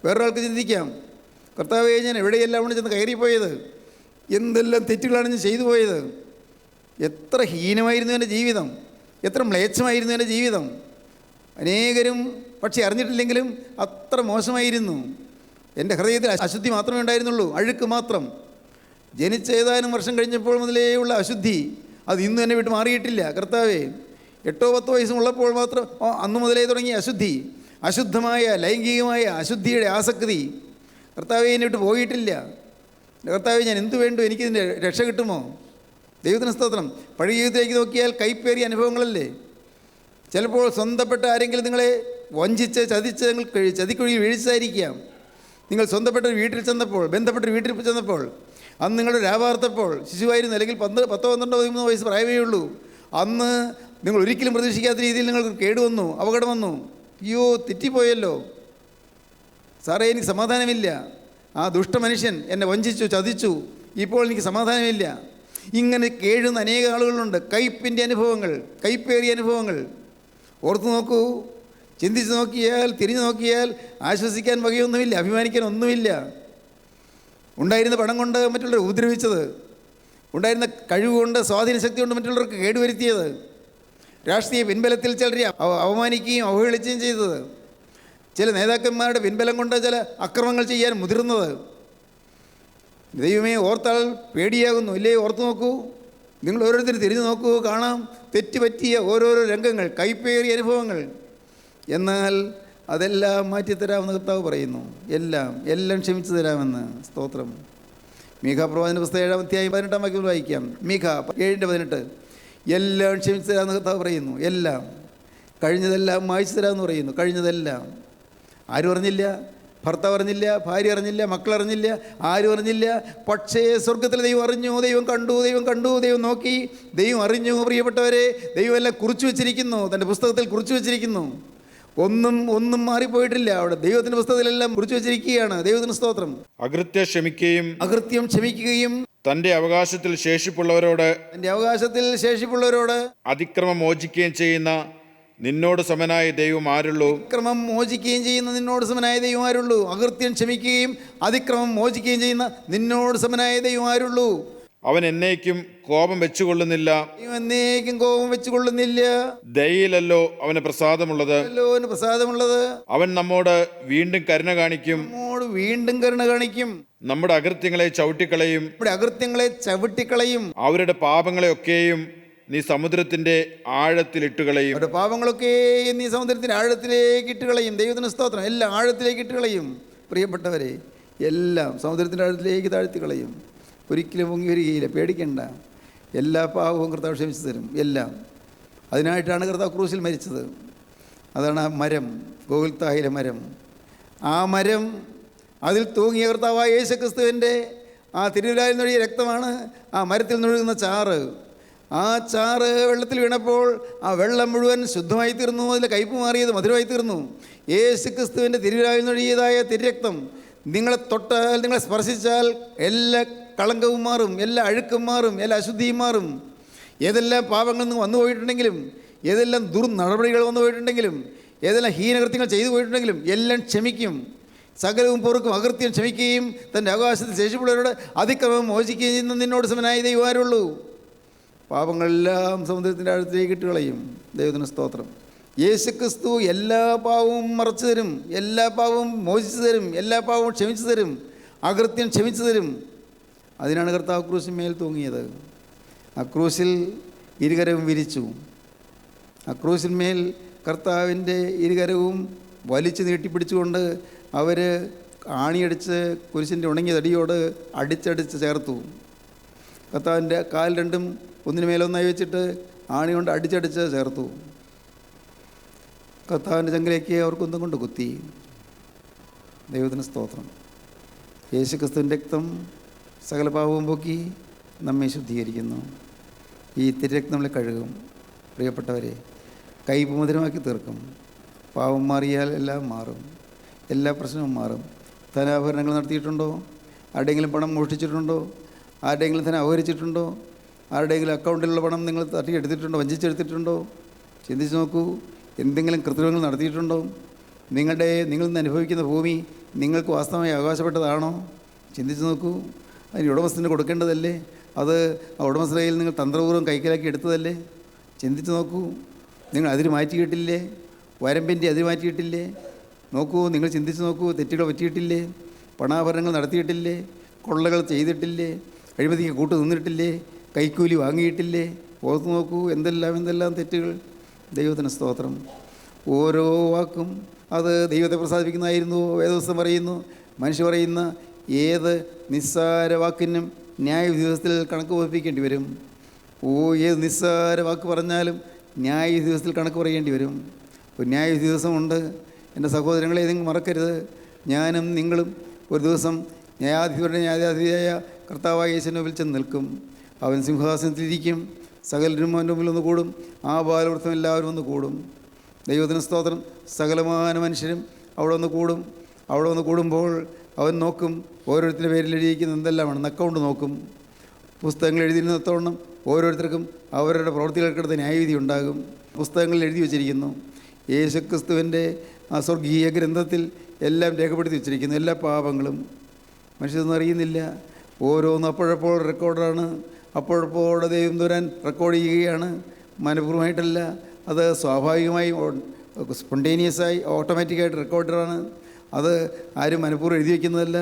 വേറൊരാൾക്ക് ചിന്തിക്കാം, കർത്താവേ ഞാൻ എവിടെയെല്ലാം ആണ് ചെന്ന് കയറിപ്പോയത്, എന്തെല്ലാം തെറ്റുകളാണ് ഞാൻ ചെയ്തു പോയത്. എത്ര ഹീനമായിരുന്നു എൻ്റെ ജീവിതം, എത്ര മ്ലേച്ഛമായിരുന്നു എൻ്റെ ജീവിതം. അനേകരും പക്ഷേ അറിഞ്ഞിട്ടില്ലെങ്കിലും അത്ര മോശമായിരുന്നു. എൻ്റെ ഹൃദയത്തിൽ അശുദ്ധി മാത്രമേ ഉണ്ടായിരുന്നുള്ളൂ, അഴുക്ക് മാത്രം. ജനിച്ച ഏതാനും വർഷം കഴിഞ്ഞപ്പോൾ മുതലേ ഉള്ള അശുദ്ധി അത് ഇന്നും എന്നെ വിട്ട് മാറിയിട്ടില്ല. കർത്താവേ, 8-10 വയസ്സുമുള്ളപ്പോൾ മാത്രം അന്നു മുതലേ തുടങ്ങിയ അശുദ്ധി, അശുദ്ധമായ ലൈംഗികമായ അശുദ്ധിയുടെ ആസക്തി കർത്താവേ എന്നെ വിട്ട് പോയിട്ടില്ല. കർത്താവേ, ഞാൻ എന്തു വേണ്ടു, എനിക്കിതിൻ്റെ രക്ഷ കിട്ടുമോ? ദൈവത്തിന് സ്തോത്രം. പഴയ ജീവിതത്തിലേക്ക് നോക്കിയാൽ കൈപ്പേറിയ അനുഭവങ്ങളല്ലേ. ചിലപ്പോൾ സ്വന്തപ്പെട്ട ആരെങ്കിലും നിങ്ങളെ വഞ്ചിച്ച് ചതിച്ച് നിങ്ങൾ ചതിക്കുഴി വീഴ്ചയായിരിക്കാം. നിങ്ങൾ സ്വന്തപ്പെട്ടൊരു വീട്ടിൽ ചെന്നപ്പോൾ, ബന്ധപ്പെട്ടൊരു വീട്ടിൽ ചെന്നപ്പോൾ, അന്ന് നിങ്ങളുടെ രാപാർത്തപ്പോൾ ശിശുവായിരുന്നു, അല്ലെങ്കിൽ 10, 12, 13 വയസ്സ് പ്രായമേ ഉള്ളൂ. അന്ന് നിങ്ങൾ ഒരിക്കലും പ്രതീക്ഷിക്കാത്ത രീതിയിൽ നിങ്ങൾക്ക് കേടുവന്നു, അപകടം വന്നു. അയ്യോ, തെറ്റിപ്പോയല്ലോ സാറേ, എനിക്ക് സമാധാനമില്ല. ആ ദുഷ്ടമനുഷ്യൻ എന്നെ വഞ്ചിച്ചു, ചതിച്ചു, ഇപ്പോൾ എനിക്ക് സമാധാനമില്ല. ഇങ്ങനെ കേഴുന്ന അനേക ആളുകളുണ്ട്. കയ്പിൻ്റെ അനുഭവങ്ങൾ, കയ്പേറിയ അനുഭവങ്ങൾ. ഓർത്തു നോക്കൂ, ചിന്തിച്ച് നോക്കിയാൽ, തിരിഞ്ഞു നോക്കിയാൽ ആശ്വസിക്കാൻ വകയൊന്നുമില്ല, അഭിമാനിക്കാൻ ഒന്നുമില്ല. ഉണ്ടായിരുന്ന പണം കൊണ്ട് മറ്റുള്ളവർ ഉപദ്രവിച്ചത്, ഉണ്ടായിരുന്ന കഴിവുകൊണ്ട്, സ്വാധീന ശക്തി കൊണ്ട് മറ്റുള്ളവർക്ക് കേടുവരുത്തിയത്, രാഷ്ട്രീയ പിൻബലത്തിൽ ചിലരെ അവമാനിക്കുകയും അവഹേളിക്കുകയും ചെയ്തത്, ചില നേതാക്കന്മാരുടെ പിൻബലം കൊണ്ട് ചില അക്രമങ്ങൾ ചെയ്യാൻ മുതിർന്നത്. ദൈവമേ, ഓർത്താൽ പേടിയാകുന്നു ഇല്ലേ? ഓർത്തു നോക്കൂ, നിങ്ങൾ ഓരോരുത്തരും തിരിഞ്ഞു നോക്കൂ, കാണാം തെറ്റുപറ്റിയ ഓരോരോ രംഗങ്ങൾ, കൈപ്പേറിയ അനുഭവങ്ങൾ. എന്നാൽ അതെല്ലാം മാറ്റിത്തരാമെന്ന് കർത്താവ് പറയുന്നു. എല്ലാം ക്ഷമിച്ചു തരാമെന്ന്. സ്തോത്രം. മീഖാ പ്രവാചകന്റെ പുസ്തകം 7-ാം അധ്യായം 18-ാം വാക്യം വായിക്കാം. മീഖാ 7:18. എല്ലാം ക്ഷമിച്ചു തരാമെന്ന് കർത്താവ് പറയുന്നു. എല്ലാം. കഴിഞ്ഞതെല്ലാം മായ്ച്ചു തരാമെന്ന് പറയുന്നു. കഴിഞ്ഞതെല്ലാം ആരും അറിഞ്ഞില്ല, ഭർത്താവ് അറിഞ്ഞില്ല, ഭാര്യ അറിഞ്ഞില്ല, മക്കളറിഞ്ഞില്ല, ആരും അറിഞ്ഞില്ല. പക്ഷേ സ്വർഗത്തിൽ ദൈവം അറിഞ്ഞു, ദൈവം കണ്ടു, ദൈവം കണ്ടു, ദൈവം നോക്കി, ദൈവം അറിഞ്ഞു. പ്രിയപ്പെട്ടവരെ, ദൈവം എല്ലാം കുറിച്ചു വെച്ചിരിക്കുന്നു, തൻ്റെ പുസ്തകത്തിൽ കുറിച്ചു വെച്ചിരിക്കുന്നു. ഒന്നും മാറിപ്പോയിട്ടില്ല. അവിടെ ദൈവത്തിൻ്റെ പുസ്തകത്തിലെല്ലാം കുറിച്ചു വെച്ചിരിക്കുകയാണ്. ദൈവത്തിന് സ്തോത്രം. അകൃത്യം ക്ഷമിക്കുകയും തൻ്റെ അവകാശത്തിൽ ശേഷിപ്പുള്ളവരോട് അതിക്രമം മോചിക്കുകയും ചെയ്യുന്ന നിന്നോട് സമനായ ദൈവം ആരുള്ളൂ? അതിക്രമം മോചിക്കുകയും ചെയ്യുന്ന നിന്നോട് സമനായ ദൈവം ആരുള്ളൂ? അകൃത്യം ക്ഷമിക്കുകയും അതിക്രമം മോചിക്കുകയും ചെയ്യുന്ന നിന്നോട് സമനായ ദൈവം ആരുള്ളൂ? അവൻ എന്നേക്കും കോപം വെച്ചുകൊള്ളുന്നില്ല. ദയയിലല്ലോ അവന് പ്രസാദമുള്ളത്. അവൻ നമ്മോട് വീണ്ടും കരുണ കാണിക്കും. നമ്മുടെ അകൃത്യങ്ങളെ ചവിട്ടിക്കളയും. അവരുടെ പാപങ്ങളെ ഒക്കെയും നീ സമുദ്രത്തിന്റെ ആഴത്തിലിട്ടുകളയും. പാപങ്ങളൊക്കെയും നീ സമുദ്രത്തിന്റെ ആഴത്തിലേക്ക് ഇട്ടുകളയും. ദൈവത്തിന് സ്തോത്രം. എല്ലാം ആഴത്തിലേക്ക് ഇട്ടുകളയും. പ്രിയപ്പെട്ടവരെ, എല്ലാം സമുദ്രത്തിന്റെ ആഴത്തിലേക്ക് താഴ്ത്തി കളയും. ഒരിക്കലും പൊങ്ങി വരികയില്ല. പേടിക്കണ്ട. എല്ലാ പാവവും കർത്താവ് ക്ഷമിച്ചു തരും. എല്ലാം. അതിനായിട്ടാണ് കർത്താവ് ക്രൂശിൽ മരിച്ചത്. അതാണ് ആ മരം, ഗോകുൽത്തായിലെ മരം. ആ മരം, അതിൽ തൂങ്ങിയ കർത്താവായ യേശുക്രിസ്തുവിൻ്റെ ആ തിരുവിലായിൽ നിന്നൊഴിയ രക്തമാണ് ആ മരത്തിൽ നിന്നൊഴുകുന്ന ചാറ്. ആ ചാറ് വെള്ളത്തിൽ വീണപ്പോൾ ആ വെള്ളം മുഴുവൻ ശുദ്ധമായി തീർന്നു. അതിൽ കയ്പ് മാറിയത് മധുരമായി തീർന്നു. യേശുക്രിസ്തുവിൻ്റെ തിരുവിലായിൽ നിന്നൊഴിയതായ തിരുരക്തം നിങ്ങളെ തൊട്ടാൽ, നിങ്ങളെ സ്പർശിച്ചാൽ എല്ലാ കളങ്കവും മാറും, എല്ലാ അഴുക്കും മാറും, എല്ലാ അശുദ്ധിയും മാറും. ഏതെല്ലാം പാപങ്ങളിൽ നിന്ന് വന്നു പോയിട്ടുണ്ടെങ്കിലും, ഏതെല്ലാം ദുർനടപടികൾ വന്നു പോയിട്ടുണ്ടെങ്കിലും, ഏതെല്ലാം ഹീനകൃത്യങ്ങൾ ചെയ്തു പോയിട്ടുണ്ടെങ്കിലും എല്ലാം ക്ഷമിക്കും. സകലവും പൊറുക്കും. അകൃത്യം ക്ഷമിക്കുകയും തൻ്റെ അവകാശത്തിൽ ശേഷിപ്പുള്ളവരോട് അതിക്രമം മോചിക്കുകയും ചെയ്യുന്ന നിന്നോട് സമനായ ദൈവം ആരുള്ളൂ? പാപങ്ങളെല്ലാം സമുദ്രത്തിൻ്റെ ആഴത്തിലേക്ക് ഇട്ട് കളയും. ദൈവത്തിന് സ്തോത്രം. യേശുക്രിസ്തു എല്ലാ പാവവും മറച്ചു തരും, എല്ലാ പാവവും മോചിച്ചു തരും, എല്ലാ പാവവും ക്ഷമിച്ചു തരും, അകൃത്യം ക്ഷമിച്ചു തരും. അതിനാണ് കർത്താവ് ക്രൂശിന്മേൽ തൂങ്ങിയത്. ആ ക്രൂശിൽ ഇരുകരവും വിരിച്ചു. ആ ക്രൂശിന്മേൽ കർത്താവിൻ്റെ ഇരുകരവും വലിച്ചു നീട്ടിപ്പിടിച്ചുകൊണ്ട് അവർ ആണിയടിച്ച് കുരിശിൻ്റെ ഉണങ്ങിയ തടിയോട് അടിച്ചടിച്ച് ചേർത്തു. കർത്താവിൻ്റെ കാൽ രണ്ടും ഒന്നിനു മേലൊന്നായി വെച്ചിട്ട് ആണി കൊണ്ട് അടിച്ചടിച്ച് ചേർത്തു. കർത്താവിൻ്റെ ചങ്കിലേക്ക് അവർ കുന്തം കൊണ്ട് കുത്തി. ദൈവത്തിന് സ്തോത്രം. യേശുക്രിസ്തുവിൻ്റെ രക്തം സകല പാപവും പോക്കി നമ്മെ ശുദ്ധീകരിക്കുന്നു. ഈ തിരുരക്തം നമ്മളെ കഴുകും. പ്രിയപ്പെട്ടവരെ, കയ്പ് മധുരമാക്കി തീർക്കും. പാവം മാറിയാൽ എല്ലാം മാറും, എല്ലാ പ്രശ്നവും മാറും. ധനാഭരണങ്ങൾ നടത്തിയിട്ടുണ്ടോ? ആരുടെയെങ്കിലും പണം മോഷ്ടിച്ചിട്ടുണ്ടോ? ആരുടെയെങ്കിലും ധനം അപഹരിച്ചിട്ടുണ്ടോ? ആരുടെയെങ്കിലും അക്കൗണ്ടിലുള്ള പണം നിങ്ങൾ തട്ടിയെടുത്തിട്ടുണ്ടോ? വഞ്ചിച്ചെടുത്തിട്ടുണ്ടോ? ചിന്തിച്ച് നോക്കൂ. എന്തെങ്കിലും കൃത്രിമങ്ങൾ നടത്തിയിട്ടുണ്ടോ? നിങ്ങൾ ഇന്ന് അനുഭവിക്കുന്ന ഭൂമി നിങ്ങൾക്ക് വാസ്തവമായി അവകാശപ്പെട്ടതാണോ? ചിന്തിച്ച് നോക്കൂ. അതിന് ഉടമസ്ഥന് കൊടുക്കേണ്ടതല്ലേ? അത് ആ ഉടമസ്ഥയുടെ കയ്യിൽ നിങ്ങൾ തന്ത്രപൂർവ്വം കൈക്കലാക്കി എടുത്തതല്ലേ? ചിന്തിച്ച് നോക്കൂ. നിങ്ങൾ അതിര് മാറ്റിയിട്ടില്ലേ? വരമ്പിൻ്റെ അതിര് മാറ്റിയിട്ടില്ലേ? നോക്കൂ, നിങ്ങൾ ചിന്തിച്ച് നോക്കൂ. തെറ്റുകൾ പറ്റിയിട്ടില്ലേ? പണാഭരണങ്ങൾ നടത്തിയിട്ടില്ലേ? കൊള്ളകൾ ചെയ്തിട്ടില്ലേ? അഴിമതിക്ക് കൂട്ടു നിന്നിട്ടില്ലേ? കൈക്കൂലി വാങ്ങിയിട്ടില്ലേ? ഓർത്തു നോക്കൂ. എന്തെല്ലാം തെറ്റുകൾ. ദൈവത്തിന് സ്തോത്രം. ഓരോ വാക്കും അത് ദൈവത്തെ പ്രസാദിപ്പിക്കുന്നതായിരുന്നു. വേദപുസ്തകം പറയുന്നു, മനുഷ്യ പറയുന്ന ഏത് നിസ്സാര വാക്കിനും ന്യായവിധി ദിവസത്തിൽ കണക്ക് ബോധിപ്പിക്കേണ്ടി വരും. ഏത് നിസ്സാര വാക്ക് പറഞ്ഞാലും ന്യായവിധി ദിവസത്തിൽ കണക്ക് പറയേണ്ടി വരും. ഒരു ന്യായവിധി ദിവസമുണ്ട്. എൻ്റെ സഹോദരങ്ങളെ, നിങ്ങൾ മറക്കരുത്. ഞാനും നിങ്ങളും ഒരു ദിവസം ന്യായാധിപരുടെ ന്യായാധിപതിയായ കർത്താവായ യേശുവിൻ്റെ മുമ്പിൽ ചെന്ന് നിൽക്കും. അവൻ സിംഹാസനത്തിലിരിക്കും. സകലരും അവൻ്റെ മുമ്പിൽ ഒന്ന് കൂടും. ആ ബാലവൃത്തം എല്ലാവരും ഒന്ന് കൂടും. ദൈവത്തിന് സ്തോത്രം. സകലമാന മനുഷ്യരും അവിടെ ഒന്ന് കൂടും. അവിടെ ഒന്ന് കൂടുമ്പോൾ അവൻ നോക്കും ഓരോരുത്തരുടെ പേരിൽ എഴുതിയിരിക്കുന്ന എന്തെല്ലാമാണ്. അക്കൗണ്ട് നോക്കും. പുസ്തകങ്ങൾ എഴുതിയിരുന്നത്തോണം ഓരോരുത്തർക്കും അവരുടെ പ്രവൃത്തികൾക്കടുത്ത് ന്യായവിധി ഉണ്ടാകും. പുസ്തകങ്ങളിൽ എഴുതി വച്ചിരിക്കുന്നു. യേശുക്രിസ്തുവിൻ്റെ ആ സ്വർഗീയ ഗ്രന്ഥത്തിൽ എല്ലാം രേഖപ്പെടുത്തി വച്ചിരിക്കുന്നു. എല്ലാ പാപങ്ങളും മനുഷ്യരൊന്നും അറിയുന്നില്ല. ഓരോന്നും അപ്പോഴപ്പോൾ റെക്കോർഡറാണ്. അപ്പോഴപ്പോൾ ദൈവം തരാൻ റെക്കോർഡ് ചെയ്യുകയാണ്. മനഃപൂർവ്വമായിട്ടല്ല, അത് സ്വാഭാവികമായി സ്പോണ്ടേനിയസായി ഓട്ടോമാറ്റിക്കായിട്ട് റെക്കോർഡറാണ്. അത് ആരും മനഃപൂർവ്വം എഴുതി വയ്ക്കുന്നതല്ല.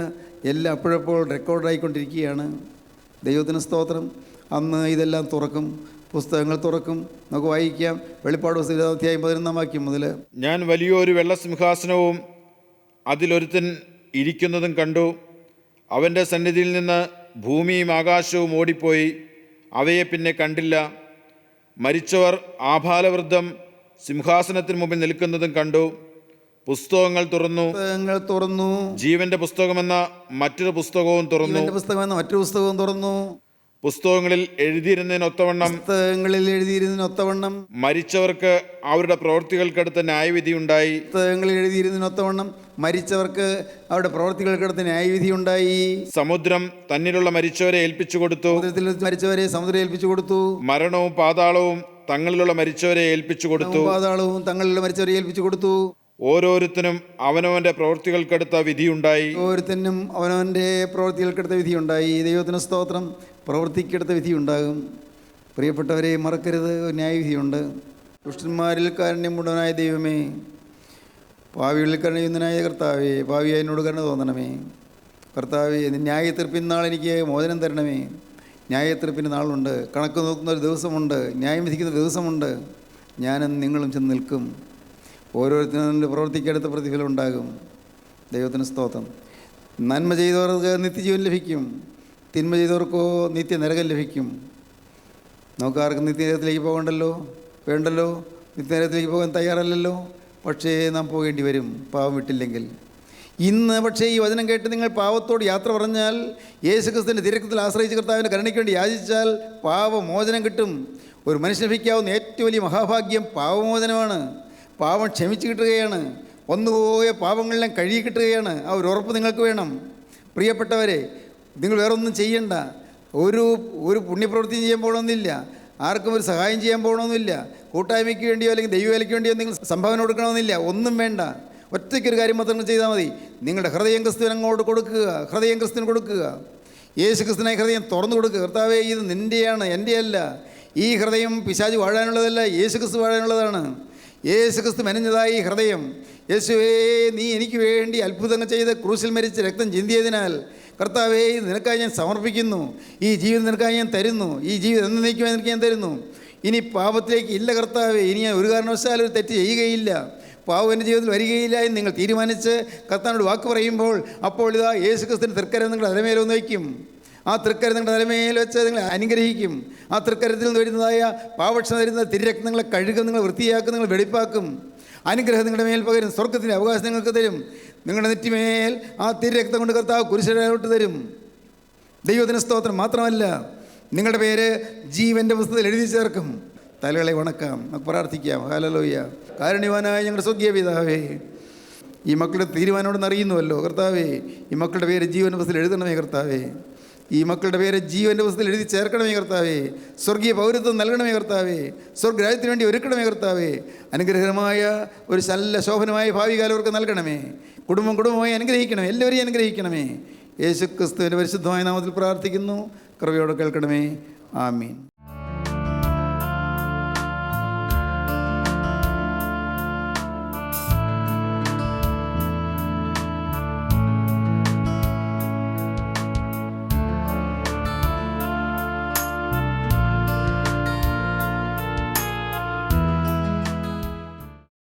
എല്ലാം അപ്പോഴപ്പോൾ റെക്കോർഡായിക്കൊണ്ടിരിക്കുകയാണ്. ദൈവത്തിന് സ്തോത്രം. അന്ന് ഇതെല്ലാം തുറക്കും, പുസ്തകങ്ങൾ തുറക്കും. നമുക്ക് വായിക്കാം. വെളിപ്പാട് പുസ്തകം അധ്യായം 11 വാക്യം മുതൽ. ഞാൻ വലിയൊരു വെള്ളസിംഹാസനവും അതിലൊരുത്തൻ ഇരിക്കുന്നതും കണ്ടു. അവൻ്റെ സന്നിധിയിൽ നിന്ന് ഭൂമിയും ആകാശവും ഓടിപ്പോയി, അവയെ പിന്നെ കണ്ടില്ല. മരിച്ചവർ ആഭാലവൃദ്ധം സിംഹാസനത്തിന് മുമ്പിൽ നിൽക്കുന്നതും കണ്ടു. പുസ്തകങ്ങൾ തുറന്നു. പുസ്തകങ്ങൾ തുറന്നു. ജീവന്റെ പുസ്തകമെന്ന മറ്റൊരു പുസ്തകവും തുറന്നു. ജീവന്റെ പുസ്തകമെന്ന മറ്റൊരു പുസ്തകവും തുറന്നു. പുസ്തകങ്ങളിൽ എഴുതിയിരുന്നതിനൊത്തവണ്ണം മരിച്ചവർക്ക് അവരുടെ പ്രവൃത്തികൾക്കടുത്ത് ന്യായവിധി ഉണ്ടായി. പുസ്തകങ്ങളിൽ എഴുതിയിരുന്നതിനൊത്തവണ്ണം മരിച്ചവർക്ക് അവരുടെ പ്രവൃത്തികൾക്കടുത്ത് ന്യായവിധി ഉണ്ടായി. സമുദ്രം തന്നിലുള്ള മരിച്ചവരെ ഏൽപ്പിച്ചു കൊടുത്തു. സമുദ്രത്തിൽ മരിച്ചവരെ സമുദ്രം ഏൽപ്പിച്ചു കൊടുത്തു. മരണവും പാതാളവും തങ്ങളിലുള്ള മരിച്ചവരെ ഏൽപ്പിച്ചു കൊടുത്തു. പാതാളവും തങ്ങളിലുള്ള മരിച്ചവരെ ഏൽപ്പിച്ചു കൊടുത്തു. ഓരോരുത്തനും അവനവന്റെ പ്രവൃത്തികൾക്കടുത്ത വിധിയുണ്ടായി. ഓരോരുത്തനും അവനവൻ്റെ പ്രവൃത്തികൾക്കടുത്ത വിധിയുണ്ടായി. ദൈവത്തിന് സ്തോത്രം. പ്രവൃത്തിക്കെടുത്ത വിധിയുണ്ടാകും. പ്രിയപ്പെട്ടവരെ, മറക്കരുത്, ന്യായവിധിയുണ്ട്. ദുഷ്ടന്മാരിൽ കാരുണ്യമുള്ളവനായ ദൈവമേ, പാവികളിൽ കരുണയുന്നതിനായ കർത്താവേ, പാവിയായി എന്നോട് കരുണ തോന്നണമേ. കർത്താവേ, ന്യായത്തീർപ്പിന് നാൾ എനിക്ക് മോചനം തരണമേ. ന്യായത്തീർപ്പിന് നാളുണ്ട്. കണക്ക് നോക്കുന്ന ഒരു ദിവസമുണ്ട്. ന്യായം വിധിക്കുന്ന ഒരു ദിവസമുണ്ട്. ഞാനും നിങ്ങളും ചെന്ന് നിൽക്കും. ഓരോരുത്തരും പ്രവൃത്തിക്കടുത്ത പ്രതിഫലം ഉണ്ടാകും. ദൈവത്തിന് സ്തോത്രം. നന്മ ചെയ്തവർക്ക് നിത്യജീവൻ ലഭിക്കും. തിന്മ ചെയ്തവർക്കോ നിത്യനരകം ലഭിക്കും. നമുക്കാർക്കും നിത്യനരകത്തിലേക്ക് വേണ്ടല്ലോ. നിത്യനരകത്തിലേക്ക് പോകാൻ തയ്യാറല്ലല്ലോ. പക്ഷേ നാം പോകേണ്ടി വരും, പാവം വിട്ടില്ലെങ്കിൽ. ഇന്ന് പക്ഷേ ഈ വചനം കേട്ട് നിങ്ങൾ പാവത്തോട് യാത്ര പറഞ്ഞാൽ, യേശുക്രിസ്തുവിൻ്റെ തിരക്കത്തിൽ ആശ്രയിച്ച് കർത്താവിൻ്റെ കരുണയ്ക്ക് വേണ്ടി യാചിച്ചാൽ പാവമോചനം കിട്ടും. ഒരു മനുഷ്യന് ലഭിക്കാവുന്ന ഏറ്റവും വലിയ മഹാഭാഗ്യം പാവമോചനമാണ്. പാവം ക്ഷമിച്ച് കിട്ടുകയാണ്. വന്നുപോയ പാവങ്ങളെല്ലാം കഴുകി കിട്ടുകയാണ്. ആ ഒരു ഉറപ്പ് നിങ്ങൾക്ക് വേണം. പ്രിയപ്പെട്ടവരെ, നിങ്ങൾ വേറൊന്നും ചെയ്യണ്ട. ഒരു പുണ്യപ്രവൃത്തിയും ചെയ്യാൻ പോകണമെന്നില്ല. ആർക്കും ഒരു സഹായം ചെയ്യാൻ പോകണമെന്നില്ല. കൂട്ടായ്മയ്ക്ക് വേണ്ടിയോ അല്ലെങ്കിൽ ദൈവവേലയ്ക്ക് വേണ്ടിയോ നിങ്ങൾ സംഭാവന കൊടുക്കണമെന്നില്ല. ഒന്നും വേണ്ട. ഒറ്റയ്ക്കൊരു കാര്യം മാത്രം ചെയ്താൽ മതി. നിങ്ങളുടെ ഹൃദയം ക്രിസ്തുവിന് അങ്ങോട്ട് കൊടുക്കുക. ഹൃദയം ക്രിസ്തുവിന് കൊടുക്കുക. യേശു ക്രിസ്തുവിനായി ഹൃദയം തുറന്നു കൊടുക്കുക. കർത്താവേ, ഇത് നിൻ്റെയാണ്, എൻ്റെയല്ല. ഈ ഹൃദയം പിശാച് വാഴാനുള്ളതല്ല, യേശു ക്രിസ്തു വാഴാനുള്ളതാണ്. യേശു ക്രിസ്തു മെനഞ്ഞതായി ഹൃദയം. യേശുവേ, നീ എനിക്ക് വേണ്ടി അത്ഭുതങ്ങൾ ചെയ്ത് ക്രൂശിൽ മരിച്ച് രക്തം ചിന്തിയതിനാൽ കർത്താവേ, നിനക്കായി ഞാൻ സമർപ്പിക്കുന്നു. ഈ ജീവിതം നിനക്കായി ഞാൻ തരുന്നു. ഈ ജീവിതം എന്നേക്കുമായി നിനക്ക് ഞാൻ തരുന്നു. ഇനി പാപത്തിലേക്ക് ഇല്ല കർത്താവേ. ഇനി ഞാൻ ഒരു കാരണവശാലും ഒരു തെറ്റ് ചെയ്യുകയില്ല. പാവം എൻ്റെ ജീവിതത്തിൽ വരികയില്ല എന്ന് നിങ്ങൾ തീരുമാനിച്ച് കർത്താവിനോട് വാക്ക് പറയുമ്പോൾ, അപ്പോൾ ഇതാ യേശു ക്രിസ്തുവിൻ്റെ തൃക്കരം നിങ്ങളുടെ തലമേലൊന്ന് വയ്ക്കും. ആ തൃക്കരം നിങ്ങളുടെ തലമേൽ വെച്ച് നിങ്ങളെ അനുഗ്രഹിക്കും. ആ തൃക്കരത്തിൽ നിന്ന് വരുന്നതായ പാപക്ഷമ തരുന്ന തിരുരക്തം നിങ്ങളെ കഴുകും, നിങ്ങൾ വൃത്തിയാക്കും, നിങ്ങൾ വെടിപ്പാക്കും. അനുഗ്രഹം നിങ്ങളുടെ മേൽ പകരും. സ്വർഗത്തിൻ്റെ അവകാശം നിങ്ങൾക്ക് തരും. നിങ്ങളുടെ നെറ്റിമേൽ ആ തിരുരക്തം കൊണ്ട് കർത്താവ് കുരിശിലോട്ട് തരും. ദൈവത്തിന് സ്തോത്രം. മാത്രമല്ല, നിങ്ങളുടെ പേര് ജീവൻ്റെ പുസ്തകത്തിൽ എഴുതി ചേർക്കും. തലകളെ വണക്കാം, നമുക്ക് പ്രാർത്ഥിക്കാം. ഹല്ലേലൂയ. കാരുണ്യവാനായ ഞങ്ങളുടെ സ്വർഗീയ പിതാവേ, ഈ മക്കളുടെ തീരുമാനമോടെന്ന് അറിയുന്നുവല്ലോ കർത്താവേ. ഈ മക്കളുടെ പേര് ജീവൻ്റെ പുസ്തകത്തിൽ എഴുതണമേ കർത്താവേ. ഈ മക്കളുടെ പേര് ജീവൻ്റെ പുസ്തകത്തിൽ എഴുതി ചേർക്കണമേ കർത്താവേ. സ്വർഗീയ പൗരത്വം നൽകണമേ കർത്താവേ. സ്വർഗരാജ്യത്തിന് വേണ്ടി ഒരുക്കണമേ കർത്താവേ. അനുഗ്രഹകരമായ ഒരു നല്ല ശോഭനമായ ഭാവി കാലം അവർക്ക് നൽകണമേ. കുടുംബമായി അനുഗ്രഹിക്കണമേ. എല്ലാവരെയും അനുഗ്രഹിക്കണമേ. യേശു ക്രിസ്തുവിൻ്റെ പരിശുദ്ധമായ നാമത്തിൽ പ്രാർത്ഥിക്കുന്നു. കൃപയോടെ കേൾക്കണമേ. ആമീൻ.